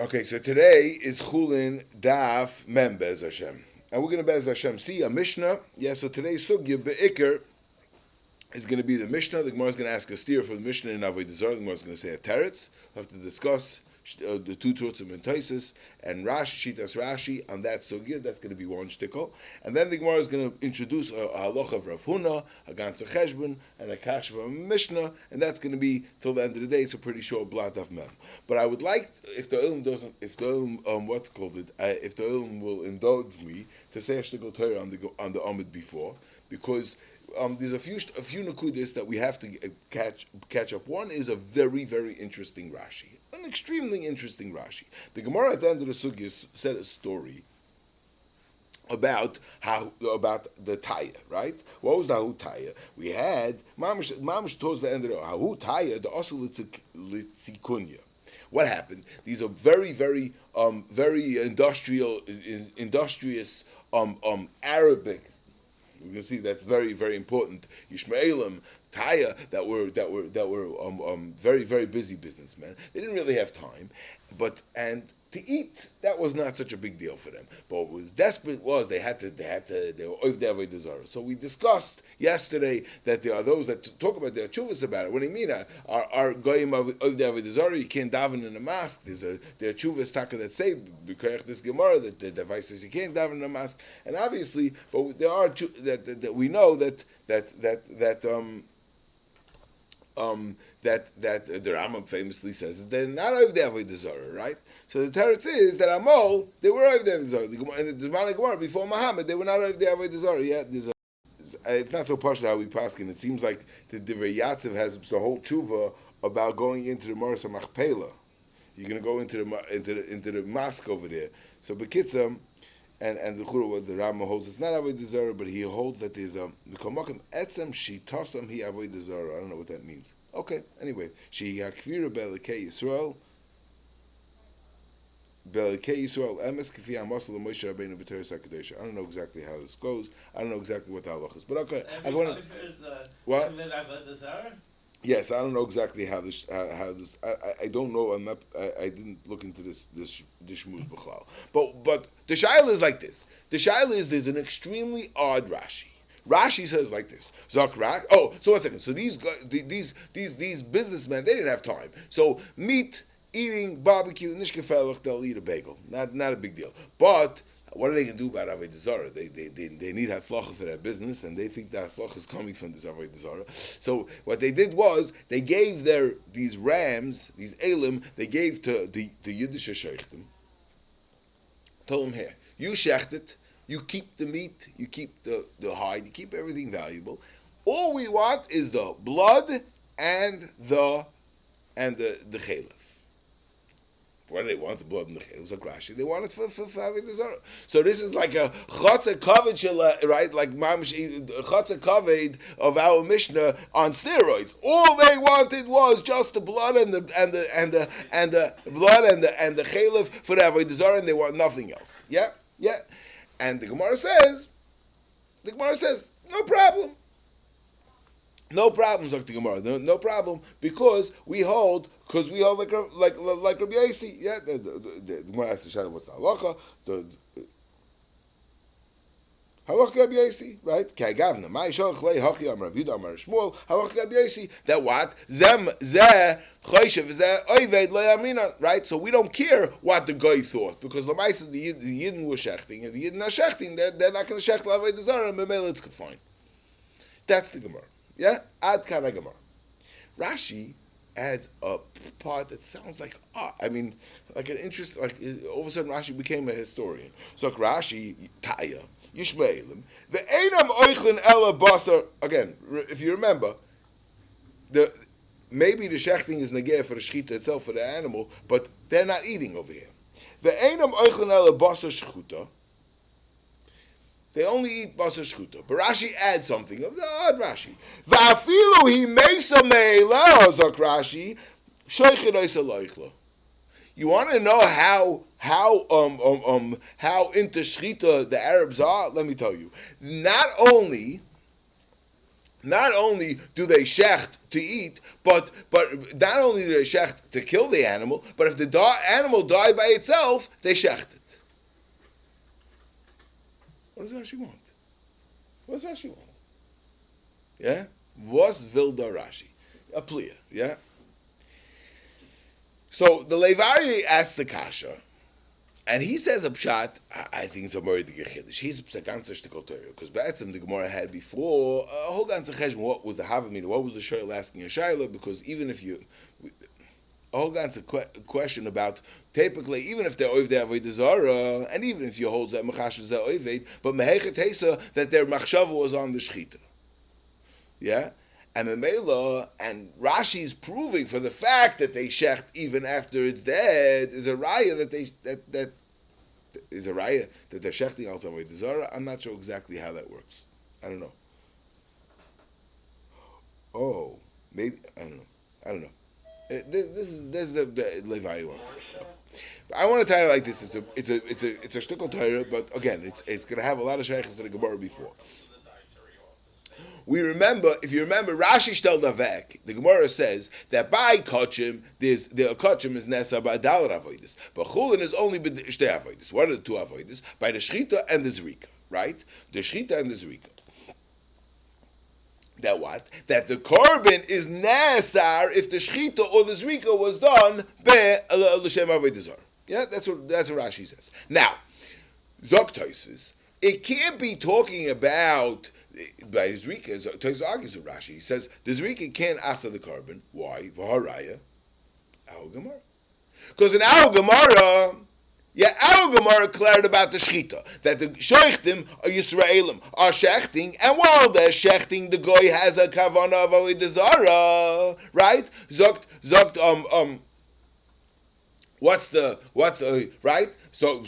Okay, so today is Chulin Daf Mem Bez Hashem. And we're going to Bez Hashem see a Mishnah. Yeah, so today's Sugya Be'ikr is going to be the Mishnah. The Gemara is going to ask a steer for the Mishnah in Avodah Zarah. The Gemara is going to say a teretz. We'll have to discuss the two Tutzim and Taisis and Rashi, Shitas Rashi on that Sugya. That's going to be one shtickle. And then the Gemara is going to introduce a halacha of Rav Huna, a Ganza Cheshbon, and a Kash of a Mishnah. And that's going to be till the end of the day. It's a pretty short blot of Mem. But I would like, if the Ilm doesn't, if the Ilm, if the Ilm will indulge me to say a shtickle Torah on the Amid before, because there's a few nakudis that we have to catch up. One is a very, very interesting Rashi, an extremely interesting Rashi. The Gemara at the end of the Sugya said a story about the Taya, right? What was the Hahu Taya? We had Mamish towards the end of the Hahu Taya, the Osul Litzikunya. What happened? These are very, very, very industrious Arabic. We can see that's very, very important. Yishmaelim, Taya, that were very, very busy businessmen. They didn't really have time, and to eat, that was not such a big deal for them. But what was desperate was they were oif the avodah zarah. So we discussed yesterday that there are those that talk about their chuvas about it. What do you mean? Are goyim oif the avodah zarah? You can't daven in a mosque. There are chuvas taka that say b'koyach this gemara that the device says you can't daven in a mosque. And obviously, but there are that we know that the Rambam famously says that they're not over the avodah zarah, right? So the teretz is that Amol they were over the avodah zarah. And the Zman Gemara before Muhammad they were not over the avodah zarah. Yeah, it's not so partial how we paskin. It seems like the Divrei Yatziv has a whole tshuva about going into the Maris Machpelah. You're going to go into the mosque over there. So Bekitzam. And the Chura, the Rama holds it's not avodah zarah, but he holds that there's a Mikomakim etzem shitasam hi avodah zarah. I don't know what that means. Okay, anyway, she hakvira be'elekei Yisrael emes k'fi hamasal Moshe Rabbeinu b'Torah HaKadosh. I don't know exactly how this goes. I don't know exactly what the halach is, but okay. What? Yes, I don't know exactly how this. I don't know. I didn't look into this shmuz b'chlal. But the shaila is like this. The shaila is there's an extremely odd Rashi. Rashi says like this. Zakrak. Oh, so 1 second. So these businessmen, they didn't have time. So meat, eating, barbecue, nishkefelach, they'll eat a bagel. Not a big deal. But what are they going to do about avodah zarah? They need hatzlacha for their business, and they think that hatzlacha is coming from this avodah zarah. So what they did was they gave these rams, these elim, they gave to the Yiddish sheichtim. Told them, here, you shecht it, you keep the meat, you keep the hide, you keep everything valuable. All we want is the blood and the chalif. What do they want? The blood and the chalif? Rashi. They want it for avodah zarah. So this is like a chotzer kavod, right? Like mamish chotzer kavod of our Mishnah on steroids. All they wanted was just the blood and the blood and the chalif for the avodah zarah, and they want nothing else. Yeah. And the Gemara says, no problem. No problem, Dr. Gemara. No problem, because we hold like Rabbi Yossi. Yeah, the Gemara has to show what's the halacha. The halacha Rabbi Yossi, right? K'agavna ma'ishalach lei hachi am Rabbi Yudah amar Shmuel. Halacha Rabbi Yossi. That what zeh choyshev zeh oived lo yaminan. Right. So we don't care what the guy thought, because the Yidden were shechting, and the Yidden are shechting. They're not going to shech l'avodah zarah, and memela it's fine. That's the Gemara. Yeah, ad kana Gemara. Rashi adds a part that sounds like like an interest. Like all of a sudden, Rashi became a historian. So Rashi Taya Yishmaelim the Einam Oichlin Ela Basar. Again, if you remember, maybe the shechting is negeh for the shechita itself for the animal, but they're not eating over here. The Einam Oichlin Ela Basar Shchuta. They only eat basar shchuta. But Rashi adds something of the odd Rashi. Va'afilu he mesa me'ela zok Rashi shoichet oisa loichlo. You want to know how into shchita the Arabs are? Let me tell you. Not only not only do they shecht to eat, but not only do they shecht to kill the animal, but if the animal died by itself, they shecht it. What does Rashi want? What does Rashi want? Yeah? Was Vilda Rashi? A plia, yeah? So the Levari asks the Kasha, and he says a pshat, I think it's a Mori de Gechidish. He's a ganze shtickle Torah, because Ba'etzim the Gemara had before a whole ganze cheshbon. What was the Havamina? What was the Shoyl asking a Shaila? Because even if you, a whole ganze question about typically, even if they're oiv de avodah zara, and even if you hold that mechashav zeh oived, but mehechet hesa that their machshava was on the shchita, yeah. And Memela and Rashi's proving for the fact that they shecht even after it's dead is a raya that is a raya that they're shechting also avodah zara. I'm not sure exactly how that works. I don't know. Oh, maybe I don't know. This is the Levi wants to say. I want to tell you like this. It's a shtickle Torah, but again, it's going to have a lot of shaykhs to the Gemara before. We remember, if you remember, Rashi shtel davek. The Gemara says that by kachim, the kachim is nesa by dalar avodas, but chulin is only by shtei avodas. What are the two avodas? By the shchita and the zrika, right? The shchita and the zrika. That what? That the korban is nesar if the shchita or the zrika was done be l'shem avodah zara. Yeah, that's what Rashi says. Now, Zok Tosfos, it can't be talking about by Zrika. Tosfos argues with Rashi. He says the Zrika can't asa the korban. Why? V'haraya, our Gemara. Because in our Gemara, our Gemara declared about the shchita that the shechtim are Yisraelim are shechting, and while they're shechting, the goy has a kavana of avodah zara, right? Zokt What's the right? So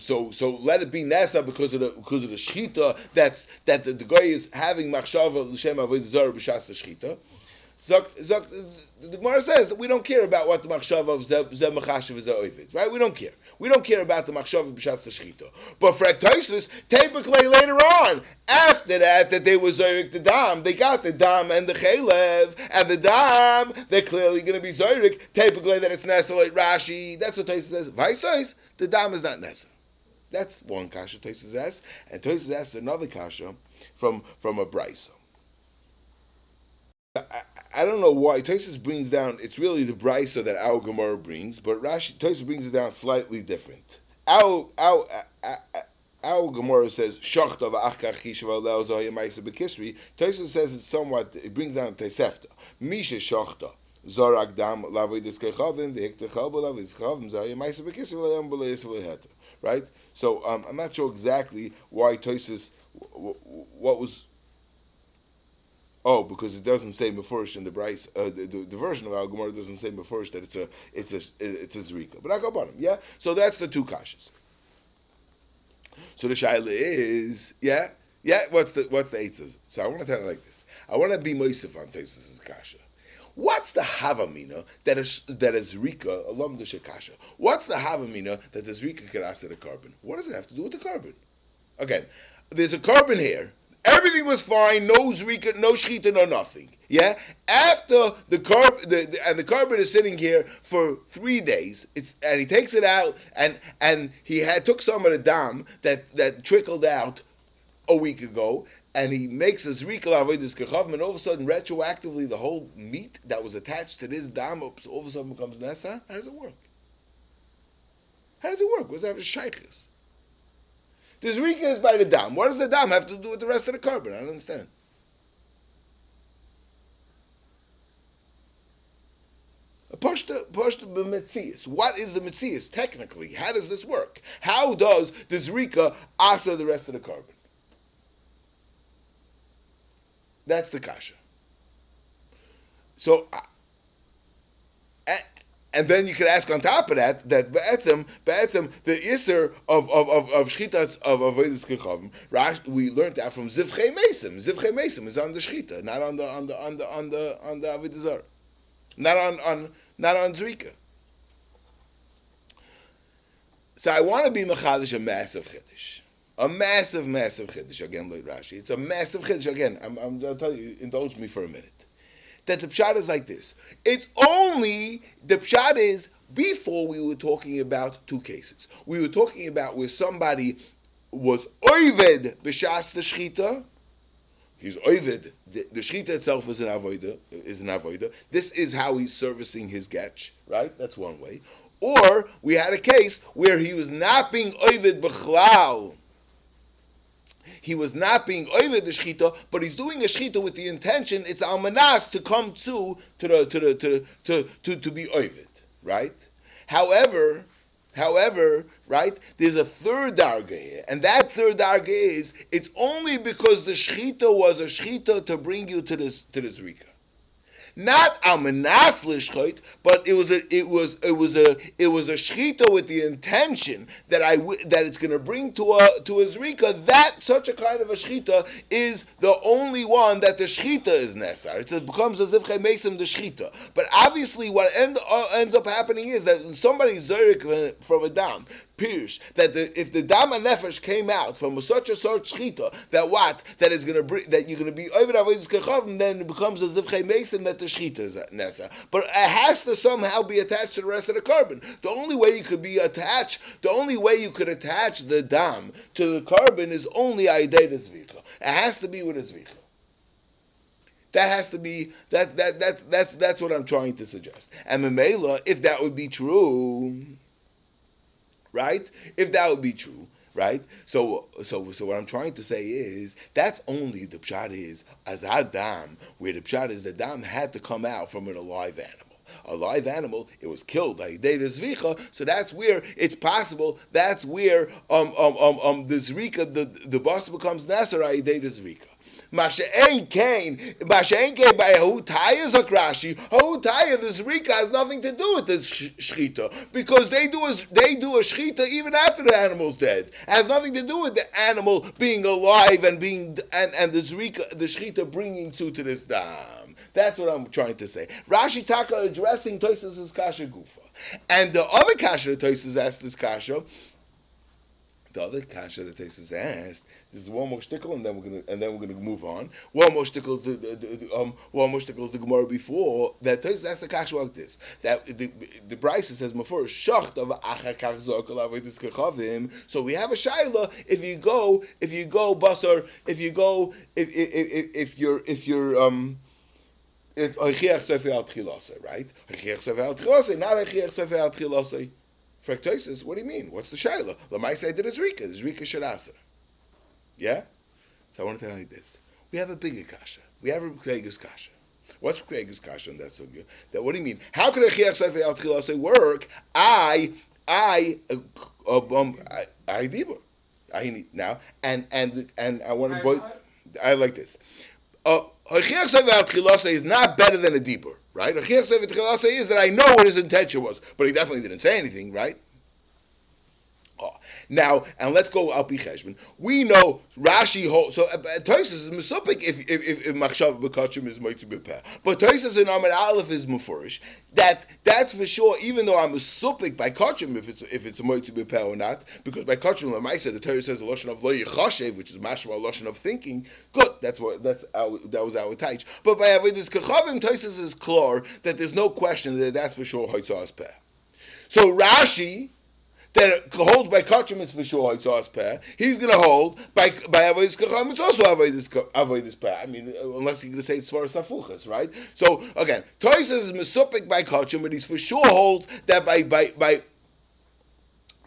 let it be nesa because of the shchita that the guy is having machshava l'shem avodah zara b'shas the shchita. The Gemara says we don't care about what the machshava of zeh machashav is oivid, right? We don't care. We don't care about the machshava b'shas the shchita. But for Tosfos, typically later on, after that they were zorik the dam, they got the dam and the chelev, and the dam they're clearly going to be zorik. Typically that it's nesa like Rashi. That's what Tosfos says. Vice the dam is not nesa. That's one kasha Tosfos asks, and Tosfos asks another kasha from a brisa. I don't know why Tosfos brings down. It's really the brisa that our Gemara brings, but Tosfos brings it down slightly different. Our Gemara says shachta v'achkach chishav alel zohaya ma'isa b'kisri. Tosfos says it's somewhat. It brings down Tosefta. Misha shachta zorak dam lavodas kechavim v'hiktechal b'lavodas kechavim zohaya ma'isa b'kisri v'le'am b'le'is v'le'heter. Right. So I'm not sure exactly why Tosfos what was. Oh, because it doesn't say mefurish in the Bryce. The version of our Gemara doesn't say mefurish that it's a zrika. But I go on him. Yeah. So that's the two kashas. So the shaila is What's the eitzes? So I want to tell you like this. I want to be moisef on Tosfos' kasha. What's the havamina that is zrika alum the shekasha? What's the havamina that the zrika can ask the carbon? What does it have to do with the carbon? Again, there's a carbon here. Everything was fine, no zrika, no shchita, no nothing. Yeah. After the carbon is sitting here for 3 days. And he takes it out, and he took some of the dam that trickled out a week ago, and he makes a zrika l'avodas kechavim, and all of a sudden, retroactively, the whole meat that was attached to this dam all of a sudden becomes nesa. How does it work? What does that have a shaykhis? The zrika is by the dam. What does the dam have to do with the rest of the carbon? I don't understand. Pashta b'metzias. What is the metzias technically? How does this work? How does the zrika asa the rest of the carbon? That's the kasha. So, and then you could ask on top of that be'etzem the iser of shchitas of avodas kechavim. We learned that from zivchei mesim. Zivchei mesim is on the shchita, not on the avodah zara, not on zrika. So I want to be mechadish a massive chiddush. A massive, massive chiddush again, like Rashi. It's a massive chiddush again. I'll tell you. Indulge me for a minute. That the pshat is like this. It's only the pshat is before we were talking about two cases. We were talking about where somebody was oived b'shas the shchita. He's oived. The shchita itself is an avodah. This is how he's servicing his getch, right? That's one way. Or we had a case where he was not being oived b'chlal. He was not being oived the shchita, but he's doing a shchita with the intention it's almanas to come to be oived, right? However, right, there's a third darga here, and that third darga is it's only because the shchita was a shchita to bring you to this rika. Not almanas l'shchit, but it was a shchita with the intention that it's going to bring to a zrika. That such a kind of a shchita is the only one that the shchita is nesar. It becomes as if chemesim the shchita. But obviously, what ends up happening is that when somebody zorik from a dam, Pirush, that if the dam and nefesh came out from such a sort shchita, that is going to bring, that you're going to be over avodas kechavim, then it becomes as if chaymesim that the shchita is nesa. But it has to somehow be attached to the rest of the carbon. The only way you could attach the dam to the carbon is only aidei zvicha. It has to be with a zvicha. That has to be that's what I'm trying to suggest. And memela, if that would be true. Right? If that would be true, right? So what I'm trying to say is that's only the pshat is azar dam, where the pshat is the dam had to come out from an alive animal. A live animal, it was killed by Yidei Zvicha, so that's where it's possible. That's where the zrika, the boss becomes nasar Yidei Zvicha. Masha'en kain by Hutaya Zakrashi. Hutaya, the Zrika has nothing to do with this shchita because they do a shchita even after the animal's dead. It has nothing to do with the animal being alive and the Zrika, the shchita bringing to this dam. That's what I'm trying to say. Rashi Taka addressing Tosas' kasha gufa, and the other kasha that Tosas asked this kasha. The other kasha that Tosas asked. This is one more shtickle, and then we're gonna move on. One more shtickle is the Gemara before that. Tosas asked the kasha like this: that the Brisa says Mafur shacht of achakach zokel avodas kechavim. So we have a shaila. If you go basar, if you're Achiach Sefer al Tchilase, right? Achiach Sefer al Tchilase, not Achiach Sefer al Tchilase. Fractosis, what do you mean? What's the shaila? Lamai said that it's Rika. It's Rika Shadasa. Yeah? So I want to tell you like this. We have a bigger kasha. We have a Kregus kasha. What's Kregus kasha? And that's so good. That what do you mean? How could Achiach Sefer al Tchilase work? I dibur. Now, and I want to boy. I like this. Achiach Sefer al Tchilase is not better than a dibur, right? Achiach Sefer al Tchilase is that I know what his intention was, but he definitely didn't say anything, right? Now, and let's go al pi cheshbon. We know Rashi holds. So Tosas is mesupik if machshav b'kachim is moitzi b'peh. But Tosas in Amud Aleph is mefurish. That's for sure. Even though I'm mesupik by kachim if it's a moitzi b'peh or not, because by kachim l'maisa the Torah says a lashon of lo yichashev, which is mashma a lashon of thinking. Good. That was our taich. But by avodas kechavim, Tosas is clear that there's no question that that's for sure hoitzas peh. So Rashi, that holds by kachim is for sure hoitzas peh. He's going to hold by avodas kechavim. It's also avodas peh. I mean, unless you're going to say it's for safuchas, right? So again, Tosas is mesupik by kachim, but he's for sure holds that by avodas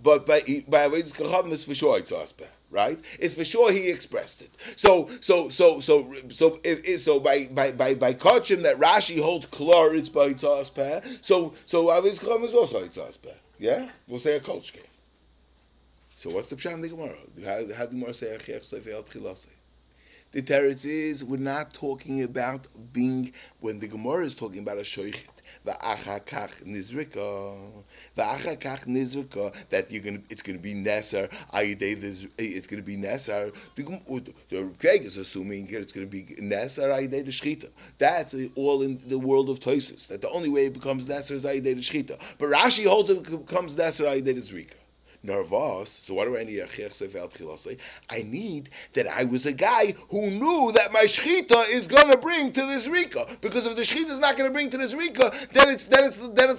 kechavim is for sure hoitzas peh. Right? It's for sure he expressed it. So by kachim that Rashi holds klar it's by hoitzas peh. So avodas kechavim is also hoitzas peh. Yeah? We'll say a kolchke. So what's the pshat in the Gemara? How the Gemara say Achiach Sefer al Tchilase? The teretz is we're not talking about being when the Gemara is talking about a shoichet. Va'achakach nizrika that it's going to be nesar. It's going to be nesar. The Greg is assuming it's going to be nesar ayidei the shchita. That's all in the world of Tosas. That the only way it becomes nesar is ayidei the shchita. But Rashi holds it becomes nesar ayidei the zrika. Narvas. So what do I need? I need that I was a guy who knew that my shchita is gonna bring to this rika. Because if the shchita is not gonna bring to this rika, then it's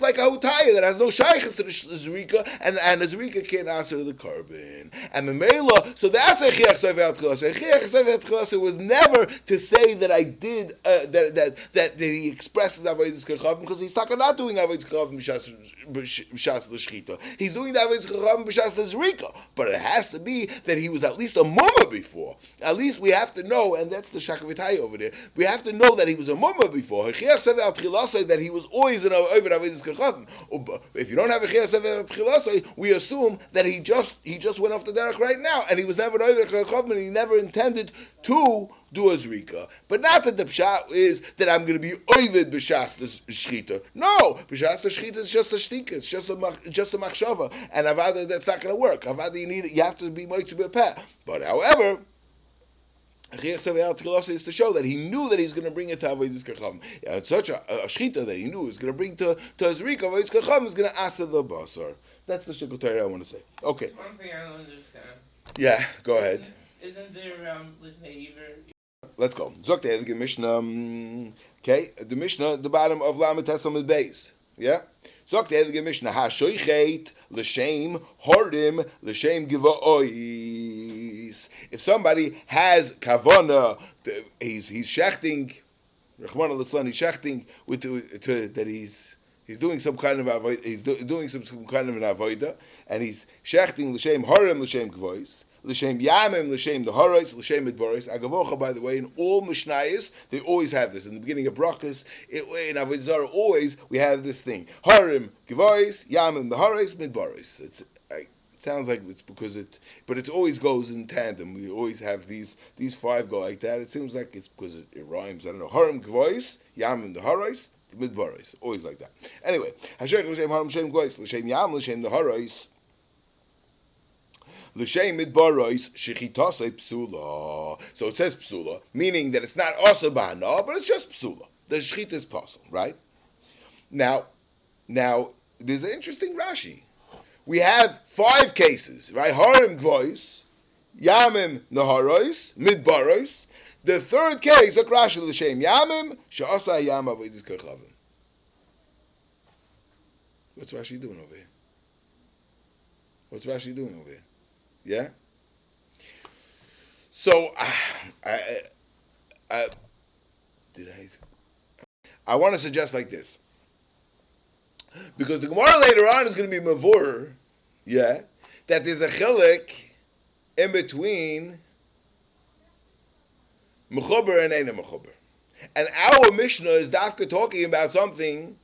like a hutaya that has no shaykhs to the zrika, and the zrika can't answer the carbon. And the mela, so that's a chiach sevel tchilasa. Chiach sevel tchilasa was never to say that I did that he expresses avodas kachavim, because he's not doing avodas kachavim b'shas l'shchita. He's doing the avodas kachavim b'shas l'zrika. But it has to be that he was at least a mumma before. At least we have to know, and that's the shakavitaya over there. We have to know that he was a mumma before. That he was always an over avodas kachavim. If you don't have a chiach sevel tchilasa, we assume that he just went off the derech right now, and he was never an over kachavim, and he never intended to do a zrika. But not that the pshat is that I'm going to be oived b'shas the shchita. No, b'shas the shchita is just a shtika. It's just a machshava, and avada that's not going to work. Avada you have to be moitzu b'peh. But however, is to show that he knew that he's going to bring it to avodas kachavim. And such a shchita that he knew is going to bring to a zrika avodas kachavim is going to asa the basar. That's the shikul Torah I want to say. Okay. One thing I don't understand. Yeah, go ahead. Isn't there Let's go. Zok the Mishnah. Okay, the Mishnah, the bottom of Lamed Tesam Beis. Yeah. Zok the Mishnah. Ha shoichet l'shem horim l'shem givois. If somebody has kavana, he's shechting. Rachmana litzlan, he's shechting with that he's doing some kind of doing some kind of an avoda, and he's shechting l'shem horim l'shem givois. L'shem yamim, l'shem the harais, l'shem midbaris. Agavocha, by the way, in all mishnayos, they always have this. In the beginning of brachas, in Avodah Zarah, always we have this thing: harim, givois, yamim, the harais, midbaris. It sounds like it's because but it always goes in tandem. We always have these five go like that. It seems like it's because it rhymes. I don't know. Harim, givois, yamim, the harais, midbaris. Always like that. Anyway, hasher l'shem harim, l'shem givois, l'shem yam, l'shem the harais. L'shem midbaros shechitasei psula. So it says psula, meaning that it's not asa b'hana, but it's just psula. The shechita is possible, right? Now, there's an interesting Rashi. We have 5 cases, right? Harim gvois, yamim naharos, midbaros. The third case, a Rashi l'shem yamim she'asa yam avodas kachavim. What's Rashi doing over here? What's Rashi doing over here? Yeah. So, I want to suggest like this, because the Gemara later on is going to be mavur, yeah, that there's a chilek in between mechuber and eina mechuber, and our Mishnah is dafka talking about something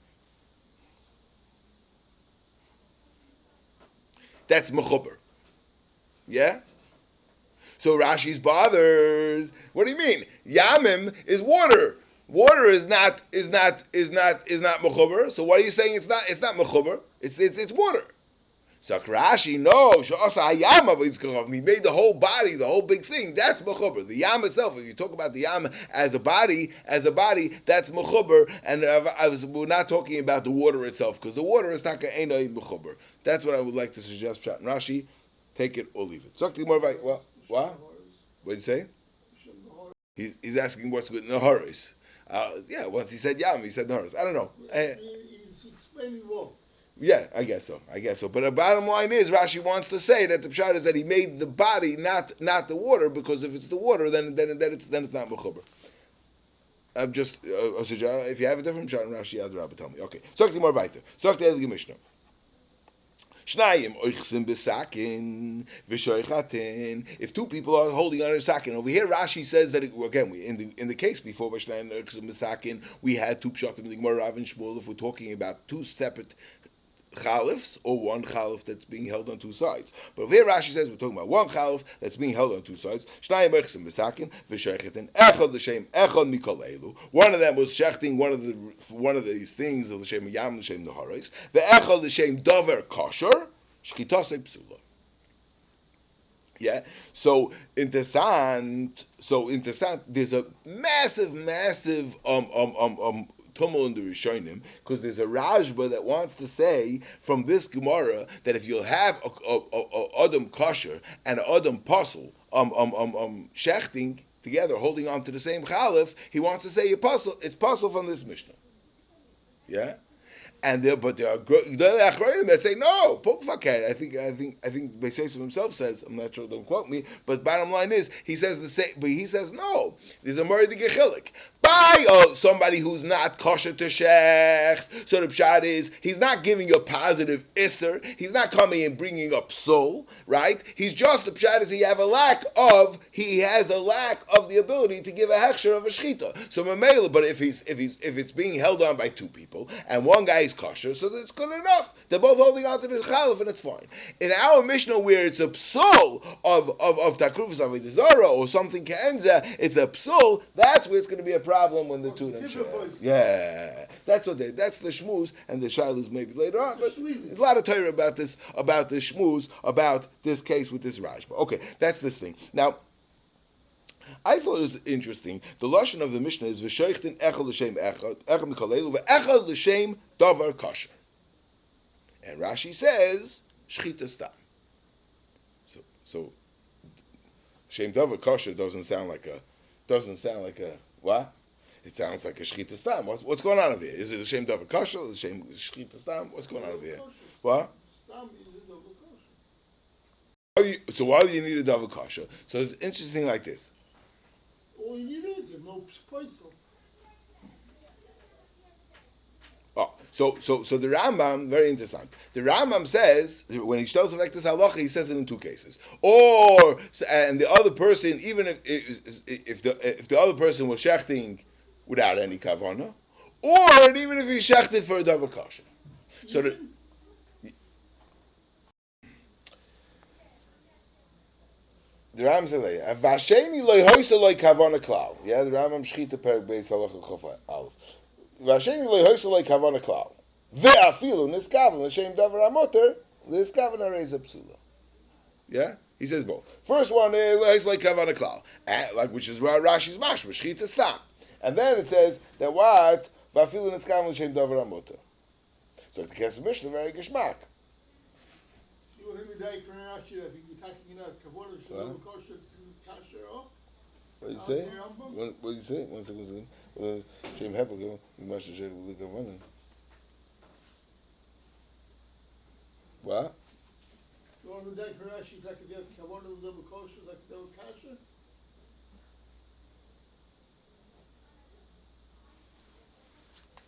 that's mechuber. Yeah? So Rashi's bothered. What do you mean? Yamim is water. Water is not mechuber. So what are you saying? It's not mechuber. It's water. So Rashi, no. He made the whole body, the whole big thing. That's mechuber. The yam itself. If you talk about the yam as a body, that's mechuber. And we're not talking about the water itself, because the water is not einay mechuber. That's what I would like to suggest. Pshat and Rashi. Take it or leave it. Talk to you more about what? What did you say? He's asking what's with Naharis. Once he said Yam, he said Naharis. I don't know. He's explaining wrong. Yeah, I guess so. But the bottom line is, Rashi wants to say that the pshat is that he made the body, not the water, because if it's the water, then it's not mechuber. I'm just if you have a different pshat in Rashi, Adrabah, tell me. Okay. Talk to you more weiter. Talk to the Mishnah. Shnayim oichsim besakin v'shoichatin. If 2 people are holding on a sakin, over here Rashi says that in the case before Shnayim oichsim besakin, we had 2 pshatim in the Gemara Rav and Shmuel. If we're talking about 2 separate chalifs or 1 chalif that's being held on 2 sides, but over here Rashi says we're talking about 1 chalif that's being held on 2 sides. Shnayim oichsim besakin v'shoichatin echad l'shem echad mikol elu. One of them was shechting one of these things of l'shem yam l'shem naharos. The echad l'shem davar kosher shkitasei psula. Yeah. So interessant. There's a massive tumul in the Rishonim, because there's a Rajba that wants to say from this Gemara that if you'll have a Adam kosher and a Adam pasul, shechting together, holding on to the same chalif, he wants to say it's pasul from this Mishnah. Yeah? And but there are Achronim that say no, pokfaket. I think Beis Yosef himself says, I'm not sure, don't quote me, but bottom line is he says the same, but he says no. There's a murder gechilik by somebody who's not kosher to shecht. So the pshat is he's not giving a positive isser. He's not coming and bringing up soul, right? He's just the pshat is he has a lack of the ability to give a hechsher of a shechita. So mamela, but if it's being held on by two people and one guy is kosher, so that's good enough. They're both holding on to the chalif and it's fine. In our Mishnah where it's a psul of takrufas avodah zarah or something ka'enza, it's a psul. That's where it's going to be a problem when the two of them share. Yeah, that's the shmuz, and the shilas maybe later on. But there's a lot of Torah about the shmuz, about this case with this Rajba. Okay, that's this thing. Now, I thought it was interesting. The lashon of the Mishnah is v'sheichtin echad l'shem echad mikolelu v'echad l'shem davar kosher, and Rashi says shchita stam. So shem davar kosher doesn't sound like a what? It sounds like a shchita stam. What's going on over here? Is it a shem davar kosher? Is it a shem shchita stam? What's going on over here? What? So why do you need a davar kosher? So it's interesting like this. All you need is no poisel. Oh, so the Rambam, very interesting. The Rambam says when he tells of this halacha, he says it in two cases. And the other person, even if the other person was shechting without any kavana, or even if he shechted for a davar kosher. So the Rambam says like, "Vasheni loy hoysa loy kavana klal." Yeah, the Rambam shchita perik beis halacha chof aleph. Vasheni loy hoysa loy kavana klal. Ve'afilu niskaven l'shem davar amoter niskaven areza psula. Yeah, he says both. First one is hoysa loy kavana klal, like which is Rashi's mashma shchita stam, and then it says that what ve'afilu niskaven l'shem davar amoter. So the case of Mishnah very geschmack. What do you say? What do you say? One second. Shem Heppel, you must have said we look at running. What? You want to die for Rashi, like if you have Kavanah, the double kosher, like the double kasher?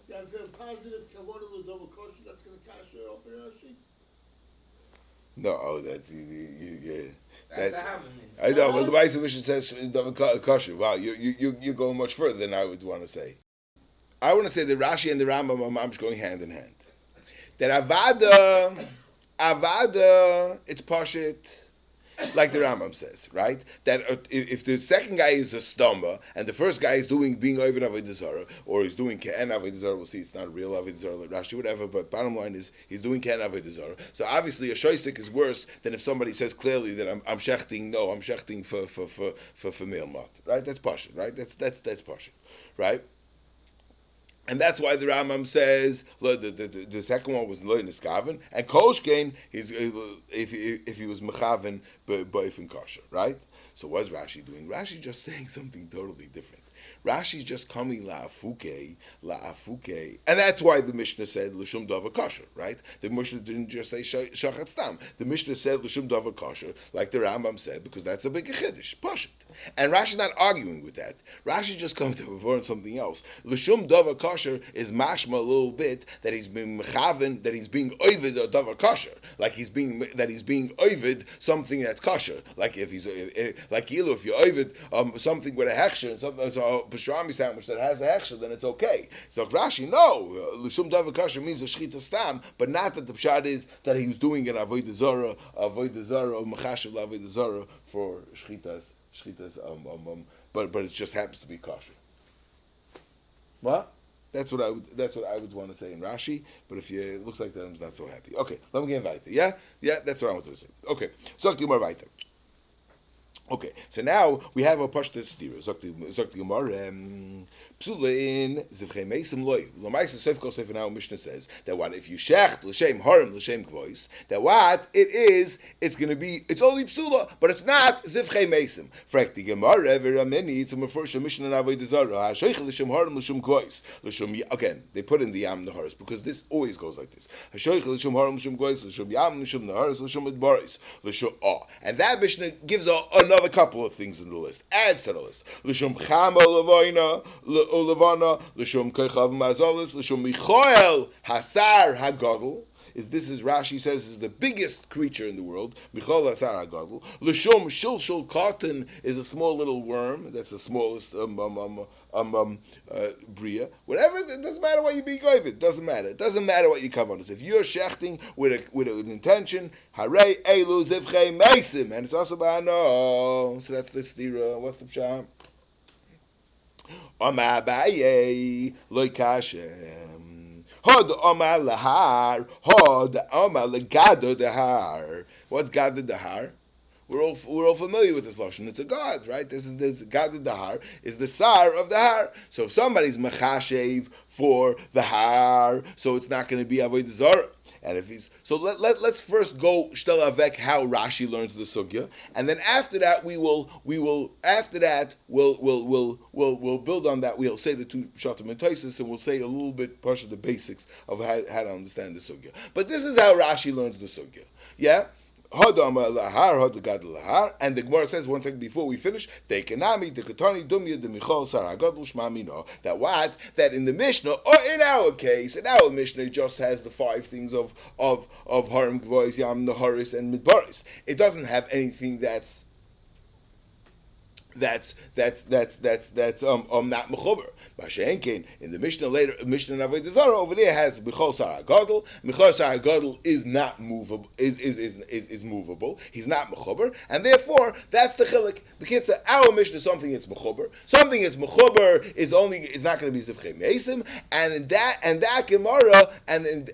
Yeah, if you have positive Kavanah, the double kosher, that's going to kasher up in Rashi? No, that's yeah. That's a having. I know, but the Bais Mission says kosher. Wow, you're going much further than I would want to say. I want to say that Rashi and the Rambam are going hand in hand. That avada, it's pashit, like the Rambam says, right? That if the second guy is a stumba and the first guy is being ovid avodah zarah, or he's doing ke'en avodah zarah, we'll see it's not real avodah zarah like Rashi, whatever. But bottom line is he's doing ke'en avodah zarah. So obviously a shoistik is worse than if somebody says clearly that I'm shechting. No, I'm shechting for meal mat, right? That's pashit, right? That's pashit, right? And that's why the Rambam says the second one was loy niskaven, and koshkein he's if he was mechaven b'ofen kosher, right? So what's Rashi doing? Rashi just saying something totally different. Rashi's just coming la'afuke, and that's why the Mishnah said l'shum davar kosher, right? The Mishnah didn't just say shachat stam. The Mishnah said l'shum davar kosher, like the Rambam said, because that's a big chiddush, pashut. And Rashi's not arguing with that. Rashi just comes to avoid something else. L'shum davar kosher is mashma a little bit that he's being mechaven, that he's being ovid a davar kosher, like he's being ovid something that's kosher, like if you're ovid something with a hechsher and something. So pastrami sandwich that has a hechsher, then it's okay. So Rashi, no, l'shum davar kosher means a shchita stam, but not that the pshat is that he was doing an avodah zarah, or mechashav avodah zarah for shchitas, but it just happens to be kosher. What? That's what I would want to say in Rashi, but if it looks like I'm not so happy. Okay, let me get weiter. Yeah, that's what I want to say. Okay, so Gemara weiter. Okay, so now we have a pashta stira. Zok the Gemara, psula in zivchei meisim loy. L'maisa seif kol seif now Mishnah says that what if you shecht l'shem harim l'shem kvois, that what it is, it's going to be, it's only psula, but it's not zivchei meisim. Frek the Gemara verameni it's a mefurish Mishnah in avodah zarah hashoich l'shem harim l'shem kvois l'shem. Again, they put in the yam naharis because this always goes like this. Hashoich l'shem harim l'shem kvois l'shem yam l'shem naharis l'shem midbaris l'shem and that Mishnah gives another couple of things in the list, adds to the list. L'shum chama levana, levana, l'shum kechav mazalis, l'shum michoel hasar hagadol. This is Rashi says is the biggest creature in the world. Michoel hasar hagadol. L'shum shilshul cotton is a small little worm. That's the smallest bria. Whatever, it doesn't matter what you be going with. Doesn't matter. It doesn't matter what you cover on this. If you're shechting with an intention, hare elu zivchei meisim, and it's also by no. So that's the stira. What's the pshat? Oma abaye loy kashem. Hod oma lahar. Hod oma legado dehar. What's gado dehar? We're all familiar with this lashon. It's a god, right? This god of the har is the sar of the har. So if somebody's mechashev for the har, so it's not going to be avodah zarah. And if he's so, let's first go shtel avek how Rashi learns the sugya, and then after that we'll build on that. We'll say the two shatim and taisus, and we'll say a little bit part of the basics of how to understand the sugya. But this is how Rashi learns the sugya. Yeah. And the Gemara says one second before we finish, that what? That in the Mishnah, or in our case, in our Mishnah, it just has the five things of Harim, Gvois, Yam, Naharis, and Midbaris. It doesn't have anything that's not mechuber. Mashenkein in the Mishnah later, Mishnah in Avodah Zarah over there has Michol Sar Gadol. Michol Sar Gadol is not movable. Is movable. He's not mechuber, and therefore that's the chilik. Because our Mishnah something it's mechuber, something it's mechuber is not going to be zivchei meisim, and in that Gemara and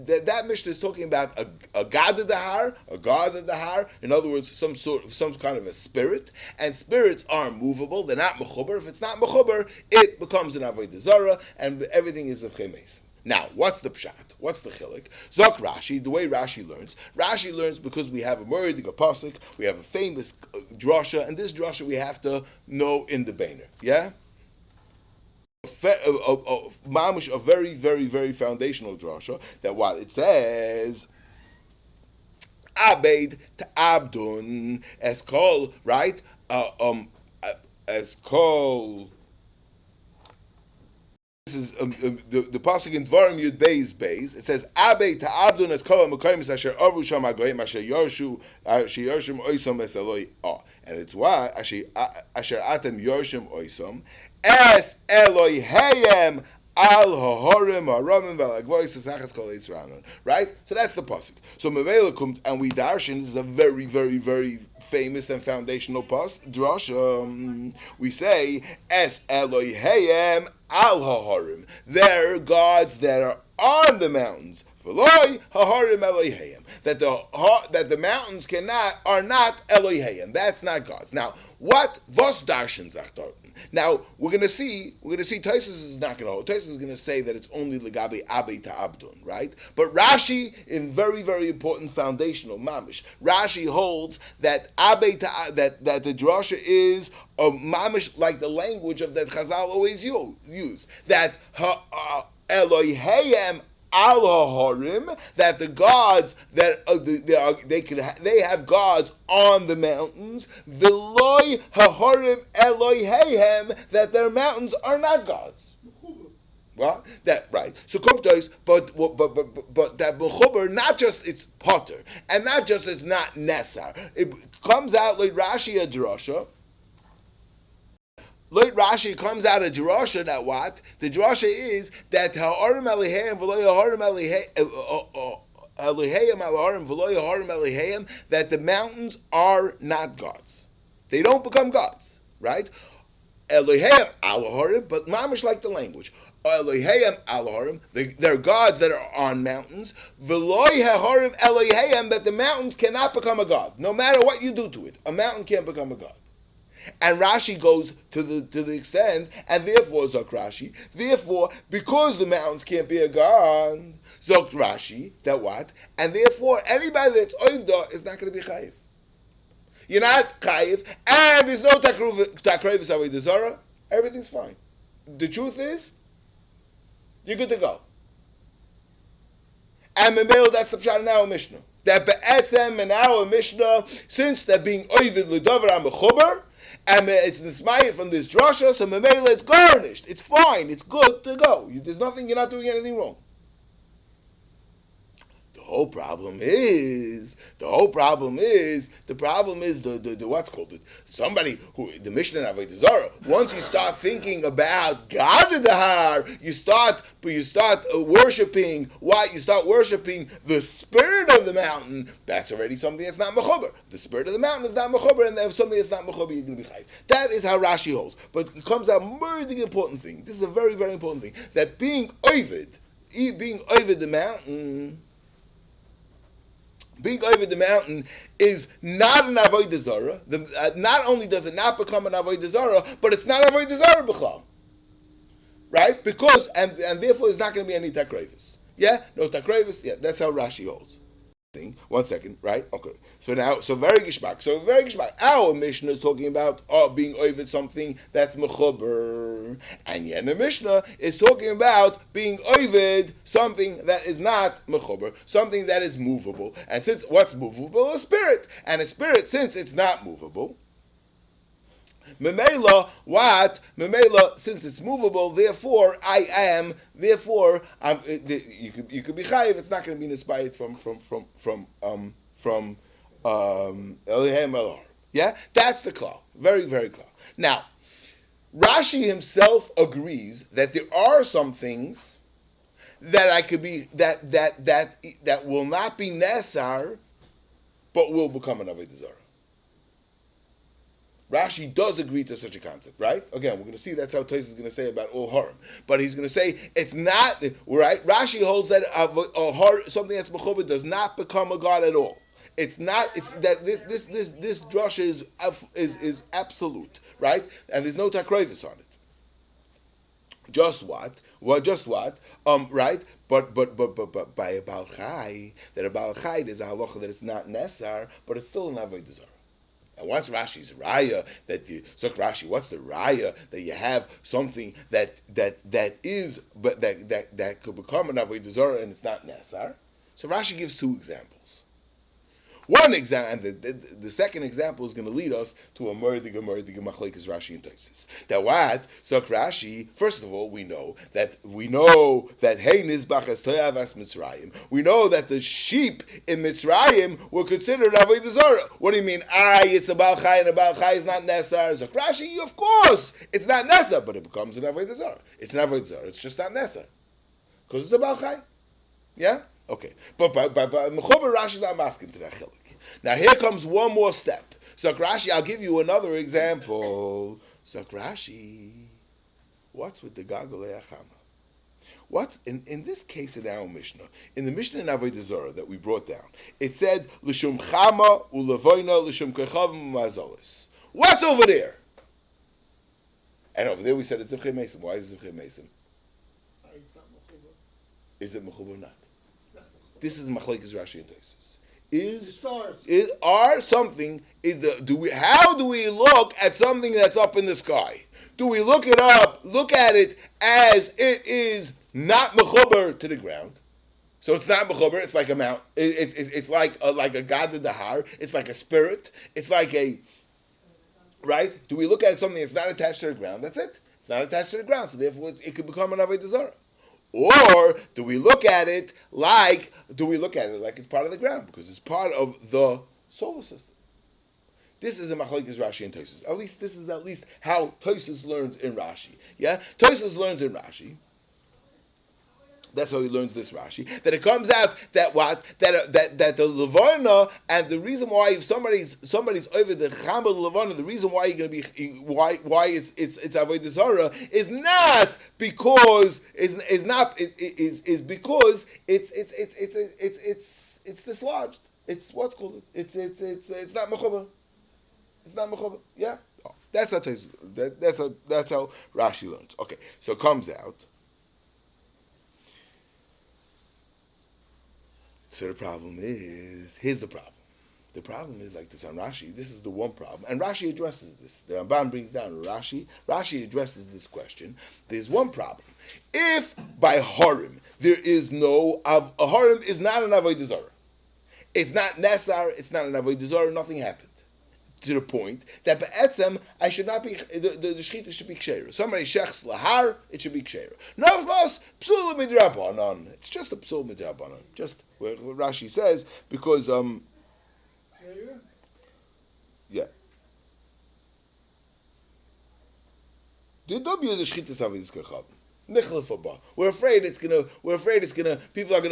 that Mishnah is talking about a god of the har, in other words, some kind of a spirit, and spirits are movable, they're not mechuber. If it's not mechuber, it becomes an avodah zarah, and everything is zivchei meisim. Now, what's the pshat? What's the chilik? Zok Rashi, the way Rashi learns because we have a muridig, a pasuk, we have a famous drasha, and this drasha we have to know in the Beiner, yeah? Mamush, a very, very, very foundational drasha, that what it says, Abed to Abdun, as call, right? As call. This is the pasuk in Dvarim Yud Beis. It says, "Abei ta'abdun es kol ha'makayim asher avu sham hagoyim asher yorshu oisam es Eloi." And it's why asher atem yorshim oisam es Eloheihem al hahorim haramim v'alagvois esachas kol Yisrael. Right. So that's the pasuk. So Mevela kumt and we darshan. This is a very, very, very famous and foundational drasha. We say es Eloheihem al hahorim. They're gods that are on the mountains. V'loi hahorim Eloheihem. That the mountains are not Eloheihem. That's not gods. Now, what vos darshan zachtarten? Now we're going to see. Taisus is not going to hold. Taisus is going to say that it's only legabe abe to abdun, right? But Rashi, in very, very important foundational mamish, Rashi holds that abe to that the drasha is a mamish like the language of that Chazal always use. That Eloheihem al hahorim, that the gods that they have gods on the mountains. V'loi hahorim Eloheihem, that their mountains are not gods. Well, that right. So kumtois, but that mechuber, not just it's potter, and not just it's not nesar. It comes out like Rashi a drasha. Like Rashi comes out of drasha that what? The drasha is that ha'arim Eloheihem v'lo ha'arim Eloheihem al-harim v'lo ha'arim Eloheihem, that the mountains are not gods. They don't become gods, right? Eloheihem al-harim, but mamish like the language. Eloheiam al harim. They're gods that are on mountains. V'loi haharim Eloheiam, that the mountains cannot become a god. No matter what you do to it, a mountain can't become a god. And Rashi goes to the extent, and therefore, Zok Rashi, therefore, because the mountains can't be a god, Zok Rashi, that what? And therefore, anybody that's oivda is not going to be chayiv. You're not chayiv, and there's no takrevis avodah zarah. Everything's fine. The truth is, you're good to go. And Memelo, that's the pshat in our Mishnah. That be'etzem in our Mishnah, since they're being oivid l'davar ha'mechuber, and it's nismayit from this drasha, so Memelo, it's garnished. It's fine. It's good to go. There's nothing, you're not doing anything wrong. The problem is the what's called it. Somebody who the Mishnah in Avodah Zarah. Once you start thinking about God in the Har, you start worshiping what? You start worshiping the spirit of the mountain. That's already something that's not mechuber. The spirit of the mountain is not mechuber, and if something that's not mechuber, you're going to be chayiv. That is how Rashi holds. But it comes out more the important thing. This is a very, very important thing. That being ovid the mountain. Being over the mountain is not an avodah zarah. Not only does it not become an avodah zarah, but it's not avodah zarah b'chlal, right? Because and therefore there's not going to be any takrevis. Yeah, no takrevis. Yeah, that's how Rashi holds. 1 second, right? Okay. So very gishmak. Our Mishnah is talking about being oived something that's mechuber, and Yena Mishnah is talking about being oived something that is not mechuber, something that is movable. And since what's movable? A spirit, and a spirit, since it's not movable. Memela, since it's movable, therefore you could be chayiv. It's not going to be inspired from Elohim Elohim. Yeah, that's the klal. Very, very klal. Now, Rashi himself agrees that there are some things that I could be that will not be nesar, but will become an avodah zarah. Rashi does agree to such a concept, right? Again, we're going to see that's how Tosfos is going to say about all harim. But he's going to say it's not, right? Rashi holds that something that's mechuber does not become a god at all. It's not, it's that this drasha is absolute, right? And there's no takrevis on it. Just what? Right? But by a Baal Chai, that a Baal Chai there's a halacha that it's not nesar, but it's still an avodah zarah. And what's Rashi's raya Rashi? What's the raya that you have something that could become an avodah zarah and it's not nesar? So Rashi gives two examples. One example, and the second example is going to lead us to a murdig machlekes Rashi and Tosfos. That what? So Rashi, first of all, we know that hey nizbach as toyavas Mitzrayim. We know that the sheep in Mitzrayim were considered avodah zarah. What do you mean? It's a Baal Chai and a Baal Chai is not nesar. So Rashi, of course, it's not nesar, but it becomes an avodah zarah. It's an avodah zarah. It's just not nesar because it's a Baal Chai. Yeah. Okay, but Mechuber Rashi is not masking to that chilik. Now here comes one more step. Zok Rashi, I'll give you another example. Zok Rashi, what's with the Gagalei Achama? What's in this case in our Mishnah? In the Mishnah in Avodah Zarah that we brought down, it said L'shum Chama u'Levoina L'shum Kechavim U'Mazolis. What's over there? And over there we said it's Zivchei Mesim. Why is it Zivchei Mesim? Is it Mechuber or not? This is machlekes Rashi and Tosfos. How do we look at something that's up in the sky? Do we look at it as it is not mechuber to the ground? So it's not mechuber. It's like a mount. It's like a god of the har. It's like a spirit. It's like a right. Do we look at something that's not attached to the ground? That's it. It's not attached to the ground. So therefore, it could become an avodah zarah. Or do we look at it like it's part of the ground because it's part of the solar system? This is a machlekes Rashi and Tosfos. This is how Tosfos learns in Rashi. Yeah, Tosfos learns in Rashi That's how he learns this Rashi. That it comes out that what that the levana, and the reason why if somebody's over the chama levana, the reason why you're going to be why it's avodah zarah is not because is because it's dislodged. It's what's called it. It's not mechuber. It's not mechuber. Yeah. Oh, that's how Rashi learns. Okay, so it comes out. So the problem is, here's the problem. The problem is like this on Rashi. This is the one problem. And Rashi addresses this. The Ramban brings down Rashi. Rashi addresses this question. There's one problem. If by Harim, there is no, a Harim is not an Avodah Zarah. It's not Nesar, it's not an Avodah Zarah, nothing happened. To the point that be'etzem, I should not be, the shechita should be ksheira. Somebody shechs lahar, it should be ksheira. Navmas, psul midrabanan. It's just a psul midrabanan. Just what Rashi says, because, yeah. The W the shechita savidis kachavim. We're afraid it's gonna. People are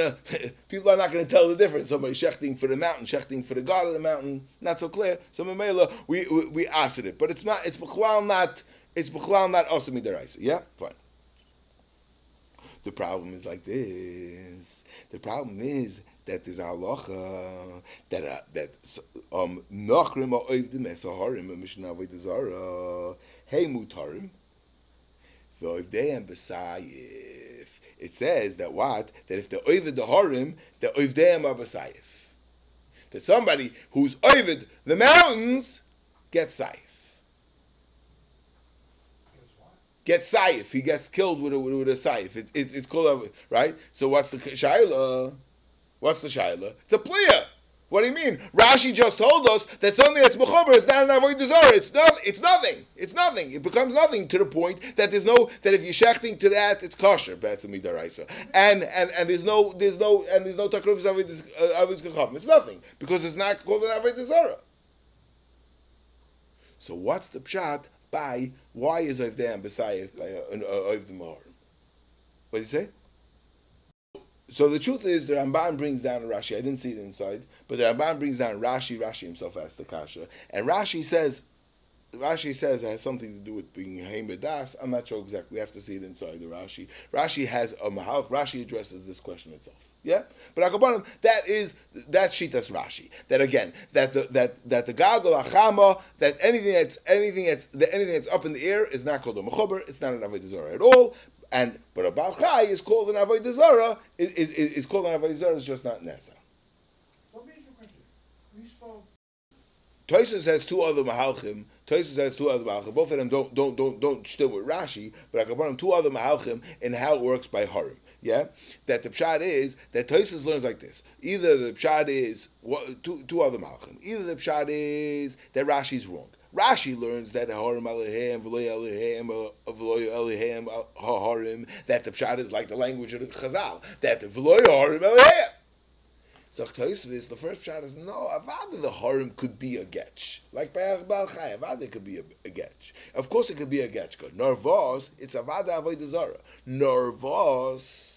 not gonna tell the difference. Somebody shechting for the mountain, shechting for the god of the mountain. Not so clear. So Mamela, we asked it, but it's not. It's b'chlal not. It's b'chlal not also midaraisa. Yeah, fine. The problem is like this. The problem is that there's a halacha that nachrim ha'oivdim es haharim v'mishnah avodah zarah hey mutarim. It says that what? That if the oived the harim, the oivdeim are b'sayif. That somebody who's oived the mountains gets sayif. Gets sayif. He gets killed with a sayif. It's called right. So what's the shaila? What's the shaila? It's a pliya. What do you mean? Rashi just told us that something that's mechuber is not an avodah zarah. It's nothing. It's nothing. It becomes nothing to the point that that if you're shechting to that, it's kosher. That's a midaraisa. And there's no takrufis avodah kachavim. It's nothing because it's not called an avodah zarah. So what's the pshat by why is Ovdei and B'sayif by Ovdei Mahar? What do you say? So the truth is, the Ramban brings down a Rashi. I didn't see it inside, but the Ramban brings down Rashi. Rashi himself asked the kasha, and Rashi says it has something to do with being Haim B'das. I'm not sure exactly. We have to see it inside the Rashi. Rashi has a mahal. Rashi addresses this question itself. Yeah, but Akabanim, that's Shitas Rashi. That again, that the Gagol Achama, that anything that's up in the air is not called a mechuber. It's not an avodah zarah at all. But a Baal Chai is called an avodah zarah. Is called an avodah zarah. It's just not nesa. What made your question? We spoke. Tosfos has two other mahalchim. Both of them don't still with Rashi, but Akabanim two other mahalchim in how it works by Harim. Yeah, that the pshat is that Tosfos learns like this. Either the pshat is two other malachim. Either the pshat is that Rashi's wrong. Rashi learns that harim alehem v'loy alehem harim. That the pshat is like the language of the Chazal. That the v'loy harim alehem. So Tosfos, the first pshat is no. Avada the harim could be a getch, like by Baal Chai. Avada could be a getch. Of course, it could be a getch. Narvos, it's avada avodah zarah. Narvos,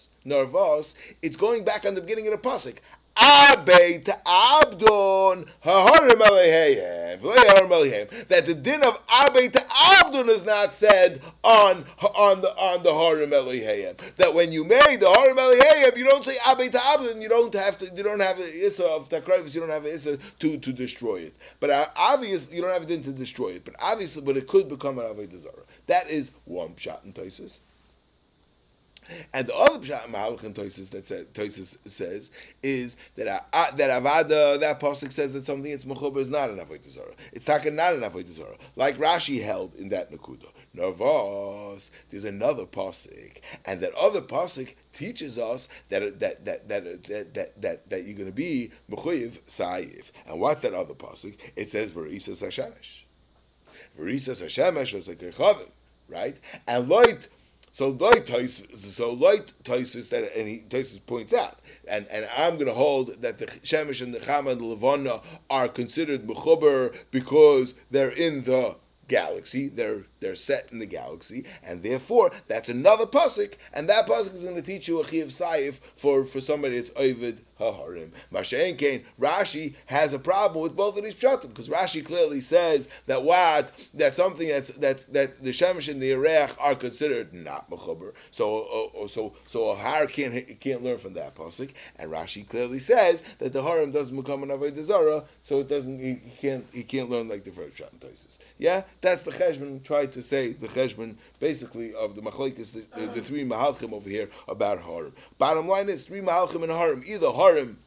it's going back on the beginning of the pasuk. Abei to Abdon, haharim alehem, v'leharim alehem. That the din of Abei to Abdon is not said on the harim alehem. That when you made the harim alehem, you don't say Abei to Abdon. You don't have an issa of takravis. You don't have an issa to destroy it. But obviously, you don't have a din to destroy it. But obviously, it could become an avodah zarah. That is one pshat in Tosfos. And the other pshat Mahalach Tosfos that Tosfos says is that avada, that pasuk says that something that's mechuber is not an avodah zarah. It's not an avodah zarah, like Rashi held in that nakuda. Navos, there's another pasuk, and that other pasuk teaches us that you're going to be mechuyev sayif. And what's that other pasuk? It says v'risas hashemesh. V'risas hashemesh was like a chavim, right? And light. So Tosfos that, and Tosfos points out, and I'm going to hold that the Shemesh and the Chama and the Levana are considered mechuber because they're in the galaxy. They're They're set in the galaxy, and therefore that's another pasuk, and that pasuk is going to teach you a chiyuv saif for somebody that's ovid haharim. Masha'en Kain, Rashi has a problem with both of these pshatim because Rashi clearly says that something that the shemesh and the ereach are considered not mechuber. So a har can't learn from that pasuk, and Rashi clearly says that the harim doesn't become an avodah zara, so it doesn't. He can't learn like the first pshat and toises. Yeah, that's the cheshbon tried to say the cheshbon basically of the machlokes, the three mahalchim over here about harim. Bottom line is three mahalchim and harim. Either harim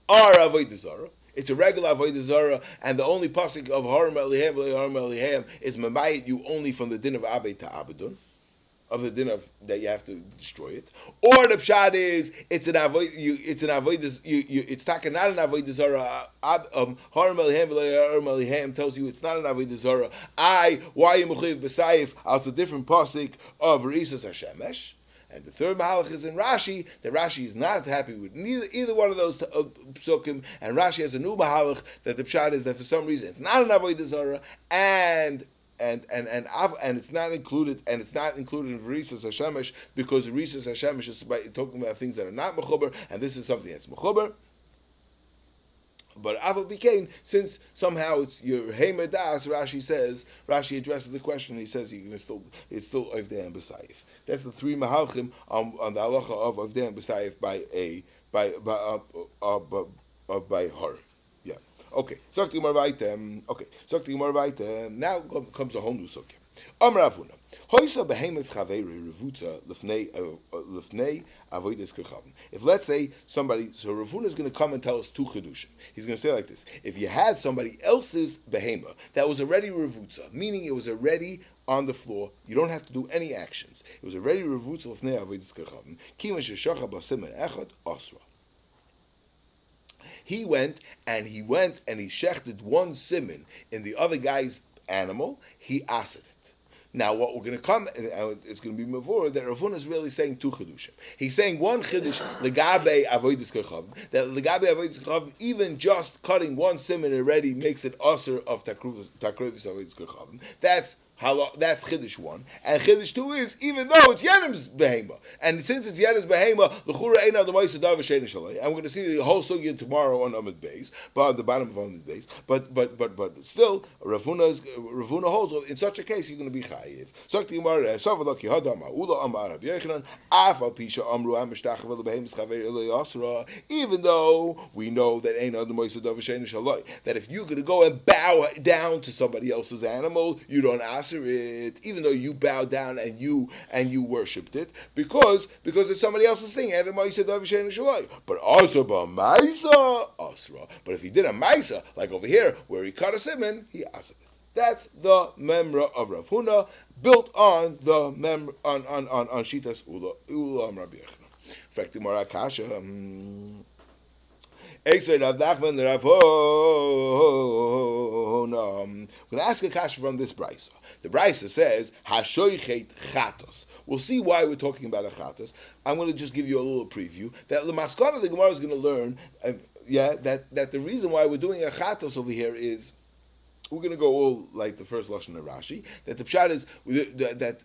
are avodah zara. It's a regular avodah zara, and the only pasuk of harim elihem is mamayit you only from the din of abed to abedun, of the din of that you have to destroy it. Or the pshat is it's talking not an avodah zara. Harim elihem tells you it's not an avodah zara. Why you mechuyev b'sayif? It's a different pasuk of Risas Hashemesh. And the third mahalach is in Rashi, that Rashi is not happy with either one of those psukim, and Rashi has a new mahalach that the pshat is that for some reason it's not an avodah zara, and it's not included, in Risas Hashemesh because Risas Hashemesh is talking about things that are not mechuber, and this is something that's mechuber. But Aval became, since somehow it's your Heimer Das, Rashi addresses the question, and he says it's still Ovdei and B'Sayif. That's the three Mahalchim on the halacha of Ovdei and B'Sayif by Har. Yeah. Okay. Sakti Gemara weiter. Now comes a whole new sukkah. Amar Avuna. Hoysa behemes chaveri revutza lefnei avodas kechavim. If let's say somebody, so Ravuna is going to come and tell us two chedushim. He's going to say like this: if you had somebody else's behema that was already revutza, meaning it was already on the floor, you don't have to do any actions. It was already revutza lefnei avodas kechavim. Kima sheshacha b'simen echad asra. He went and he shechted one siman in the other guy's animal. He asked it. Now, what we're going to come, it's going to be mavur that Ravuna is really saying two chidushim. He's saying one chidush legabe avodas kechavim, that legabe avodas kechavim, even just cutting one siman already makes it usher of takruvis avodas kechavim. That's Chiddush 1. And Chiddush 2 is, even though it's Yenim's behema. And since it's Yenim's behema, L'chura Eina the Moisa Dav Shein Shalei. And we're going to see the whole sugya tomorrow on Amid Beis, but on the bottom of Amid Beis. But still, Ravuna holds, in such a case, you're going to be Chayiv. Sakti Gemara, Savalaki Hadam, Ula Amar Rabbi Yechanan, Afal Pisha Amru Amishtachav Lebehemis Chaver Elei Asra, even though we know that Eina the Moisa Dav Shein Shalei, that if you're going to go and bow down to somebody else's animal, you don't ask it, even though you bowed down and you worshipped it, because it's somebody else's thing. But also b'maisa asra. But if he did a maisa, like over here where he cut a siman, he asked it. That's the memra of Rav Huna, built on the on Shitas Ula Rabbi Yechanan. In fact, the Mara Kasha. I'm going to ask a kasha from this brisa. The brisa says hashoichet chatos. We'll see why we're talking about a chatos. I'm going to just give you a little preview that the maskana the Gemara is going to learn. That the reason why we're doing a chatos over here is we're going to go all like the first lashon of Rashi. That the pshat is that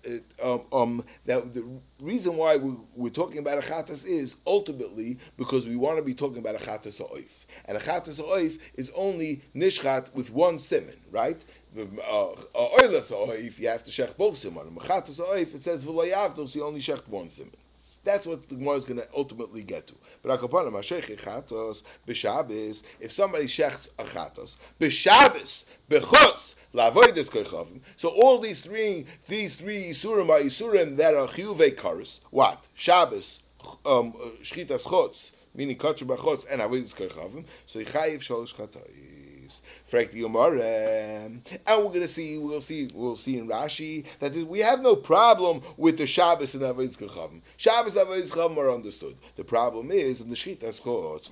the reason why we're talking about a chatas is ultimately because we want to be talking about a chatas ha'oif, and a chatas ha'oif is only nishchat with one siman, right? Oilas ha'oif you have to shech both siman. Chatas ha'oif it says v'layavdos so you only shech one siman. That's what the Gemara is going to ultimately get to. But akapanim hasheichi chatos b'Shabbos. If somebody shechts a chatos b'Shabbos b'chutz la'avodas kechavim. So all these three isurim are isurim that are chiyuvei kares. What? Shabbos, shchitas chutz, meaning kachur b'chutz and avodas kechavim. So yichayiv shalosh chatos. And we'll see in Rashi that we have no problem with the Shabbos and Avodas Kechavim. Shabbos and Avodas Kechavim are understood. The problem is in the Shchitas Chutz.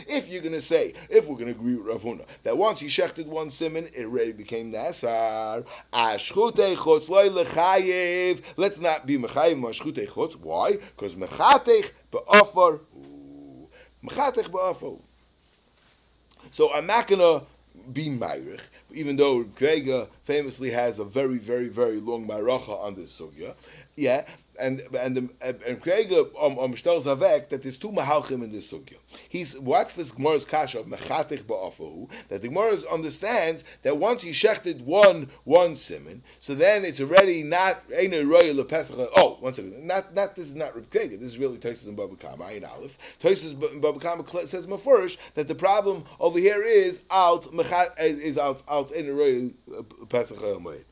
If you're going to say, if we're going to agree with Rav Huna, that once you shechted one siman, it already became Nasar. Let's not be mechayev mashchutei chutz. Why? Because mechatech be'afar. Mechatech be'afar. So I'm not gonna be Meirich, even though Kvega famously has a very, very, very long Maracha on this sugya. Yeah, and Kvega stells avek that there's two mahalchim in this sugya. What's this Gemara's kasha of mechatich ba'afahu, that the Gemara understands that once you shechted one siman, so then it's already not ein royal lepesach. Oh, one second, not this is not Reb Kvega. This is really Tosfos in Baba Kama Ayin Aleph. Tosfos in Baba Kama says mafurish that the problem over here is out ein royal pesach moed.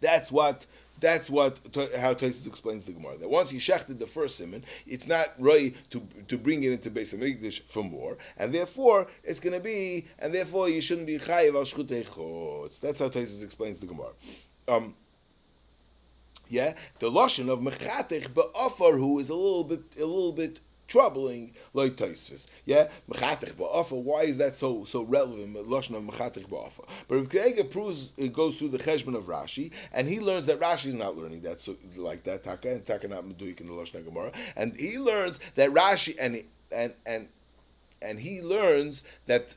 That's how Tosfos explains the Gemara. That once you shechted the first siman, it's not right to bring it into Beis Hamikdash for more, and therefore it's going to be, and therefore you shouldn't be chayiv al shchutei chutz. That's how Tosfos explains the Gemara. The lashon of mechatech ba'afarhu is a little bit troubling, like Tosfos. Mechatech ba'afa. Why is that so relevant? Lashon of mechatech ba'afa. But Reb Keiga proves it goes through the cheshbon of Rashi, and he learns that Rashi is not learning that like that Taka, and Taka not meduik in the Lashon Gemara, and he learns that Rashi and he learns that.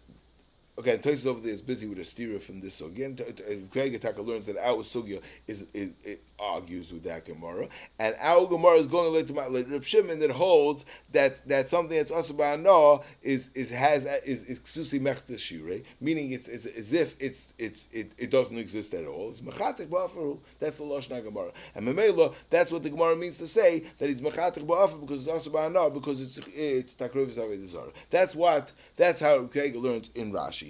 Okay, and Tosfos over there is busy with a stira from this. So again, Kvega Taka learns that our sugya it argues with that Gemara, and our Gemara is going to let Reb Shimon that holds that something that's also ba'ano is ksusi mechtes shirei, meaning it's as if it doesn't exist at all. It's mechatek ba'afaru. That's the Lashon Gemara, and Memela, that's what the Gemara means to say that it's mechatek ba'afaru because it's also ba'ano because it's takrovis avodah zara. That's how Kvega learns in Rashi.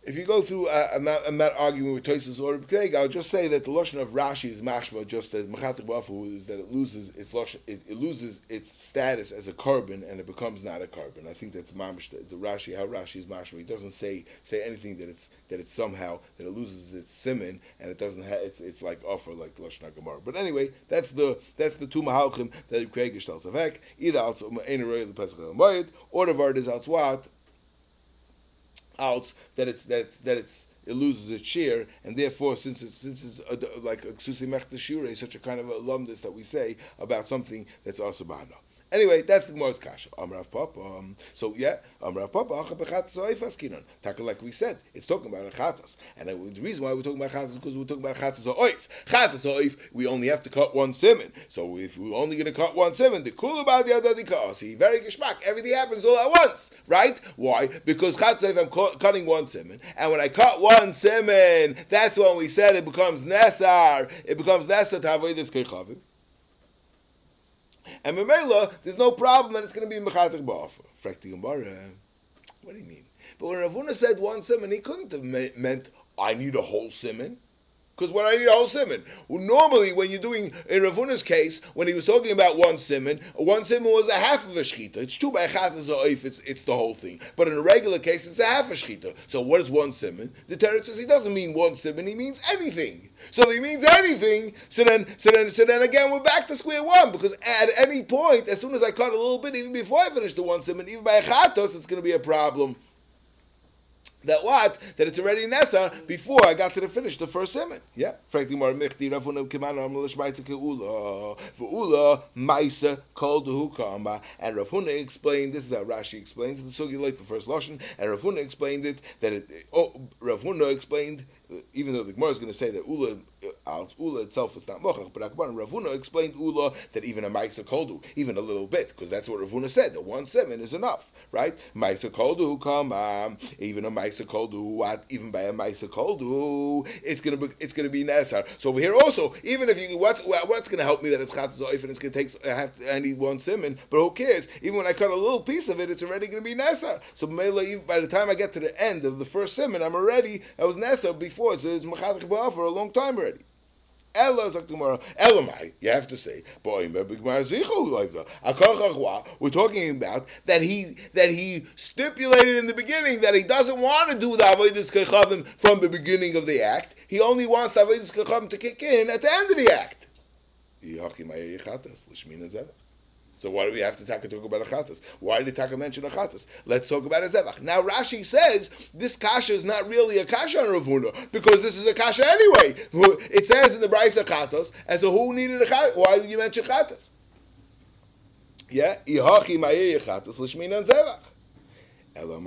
If you go through, I'm not arguing with Tosfos or Reb Keiga. I'll just say that the lashon of Rashi is mashma, just as mechatek ba'afahu is that it loses its lashon, it loses its status as a carbon and it becomes not a carbon. I think that's mamish the Rashi, how Rashi is mashma. He doesn't say anything that it's somehow that it loses its siman and it doesn't have it's like offer like the lashon Gemara. But anyway, that's the two mahalchim that Reb Keiga shtelz avek either out ein royal pesach moed or the vart is out what. Out that it loses its share, and therefore since it's like a ksusi mechta shure, such a kind of alumnus that we say about something that's also ba'ano. Anyway, that's the Gemara's kasha. Rav Papa. Rav Papa. Taka, like we said, it's talking about a chatas, and the reason why we're talking about chatas is because we're talking about chatas ha'oif. Chatas ha'oif, we only have to cut one siman. So if we're only going to cut one siman, the kula ba'ad yadadi ka'asi, very geshmak. Everything happens all at once, right? Why? Because chatas ha'oif, I'm cutting one siman, and when I cut one siman, that's when we said it becomes nesar. It becomes nesar to avodas kechavim. And Memela, there's no problem that it's going to be Mechatech Ba'afa. Frekti Gemara, what do you mean? But when Rav Huna said one siman, he couldn't have meant, I need a whole siman. Because when I need a whole siman, well, normally when you're doing, in Rav Huna's case, when he was talking about one siman was a half of a shechita. It's true by chatas ha'oif, it's the whole thing. But in a regular case, it's a half a shechita. So what is one siman? The Torah says he doesn't mean one siman, he means anything. So if he means anything, so then again we're back to square one, because at any point, as soon as I cut a little bit, even before I finish the one siman, even by a chatos, it's going to be a problem. That it's already nesar before I got to finish the first siman. Yeah. Frankly, more michti Ravuna Kimana Amlishmaitza Keula for Maisa called the Hukama, and Rav Huna explained. This is how Rashi explains the sugi like the first lashon, and Rav Huna explained it Rav Huna explained. Even though the Gemara is going to say that Ula itself is not mochach, but Akbar and Rav Huna explained Ula that even a Maisa Koldu, even a little bit, because that's what Rav Huna said, that 1 7 is enough, right? Maisa Koldu come, even a Maisa Koldu, what? Even by a Maisa Koldu, it's going to be Nesar. So over here also, even if you what's going to help me that it's Chatzos Oif and it's going to take I need 1 siman, but who cares? Even when I cut a little piece of it, it's already going to be Nesar. So by the time I get to the end of the first siman, I was Nesar before. It's Mechatech Ba'afa for a long time already. Elamai, you have to say, we're talking about that he stipulated in the beginning that he doesn't want to do the Avodas Kechavim from the beginning of the act. He only wants the Avodas Kechavim to kick in at the end of the act. So why do we have to talk about a chatas? Why did Taka mention a chatas? Let's talk about a zevach. Now Rashi says this kasha is not really a kasha on Rav Huna because this is a kasha anyway. It says in the Brisa chatas, and so who needed a chatas? Why did you mention chatas? Yeah, ihachi ma'yeh chatas l'shmin on zevach. And I'll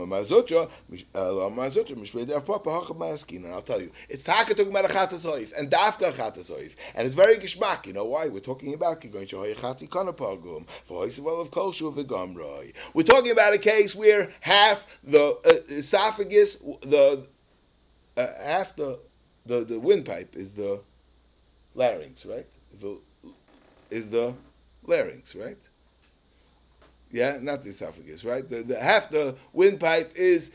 tell you, it's taka talking about a chatas oif and dafka chatas oif, and it's very gishmak. You know why? We're talking about going chati kanapagum for hoisival of kolshu v'gamroi. We're talking about a case where half the esophagus, half the windpipe is the larynx, right? Is the larynx, right? Yeah, not the esophagus, right? The half the windpipe was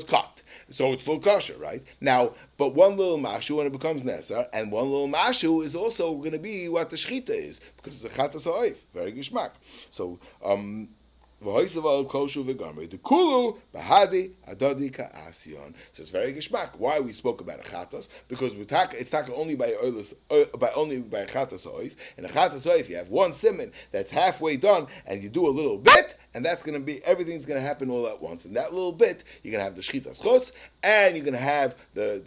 cut, so it's still kosher, right? Now, but one little mashu when it becomes nesar, and one little mashu is also going to be what the shchita is because it's a chatas ha'oif, very gishmak. So the kulu bahadi adadi ka'asyon. So it's very gishmak. Why we spoke about a chatas? Because it's taka only by only by chatas oif. And a chatas oif, you have one siman that's halfway done, and you do a little bit, and that's going to be everything's going to happen all at once. And that little bit, you're going to have the shchitas chutz, and you're going to have the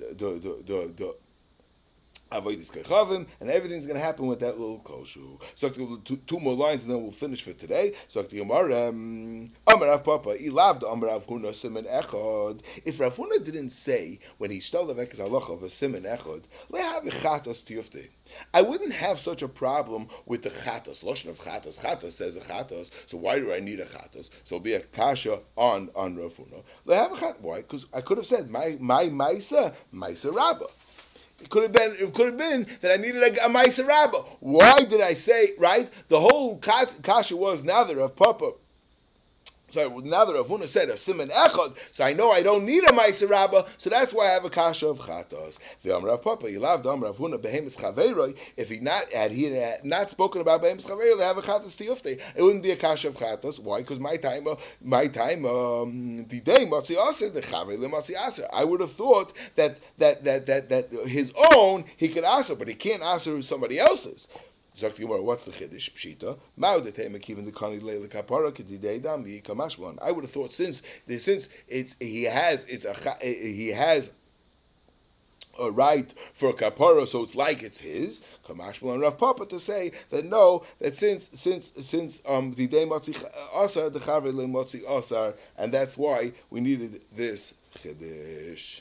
avoidis kechavim, and everything's going to happen with that little koshu. So two more lines, and then we'll finish for today. So Amar Rav Papa, Ilavda Amar Rav Huna Siman Echad. If Rav Huna didn't say when he stole the vekas halacha of a Siman Echad, lehavi chatas tiyufte, I wouldn't have such a problem with the chatas. Lashon of chatas. Chatas says a chatas. So why do I need a chatas? So it'll be a kasha on Rav Huna. Lehavi chatas. Why? Because I could have said my maisa rabbah. It could have been that I needed a Maisa Rabbah. Why did I say, right? The whole kasha was now that Rav Papa, now that Rav Huna said a siman echad, so I know I don't need a Maisa Rabbah, so that's why I have a kasha of chatas. The Amar Rav Papa, Yilav the Amar Rav Huna behemis chaveroi. If he had not spoken about behemis chaveroi, they have a chatas tiyufte. It wouldn't be a kasha of chatas. Why? Because my time, the day matzi aser, the chaver le matzi aser. I would have thought that his own he could aser, but he can't aser somebody else's. What's the chiddush pshita? I would have thought since he has a right for a kapara, so it's like it's his. Kamashmal and Rav Papa to say that no, that since the day matzi asar, the chaver le matzi asar, and that's why we needed this chiddush.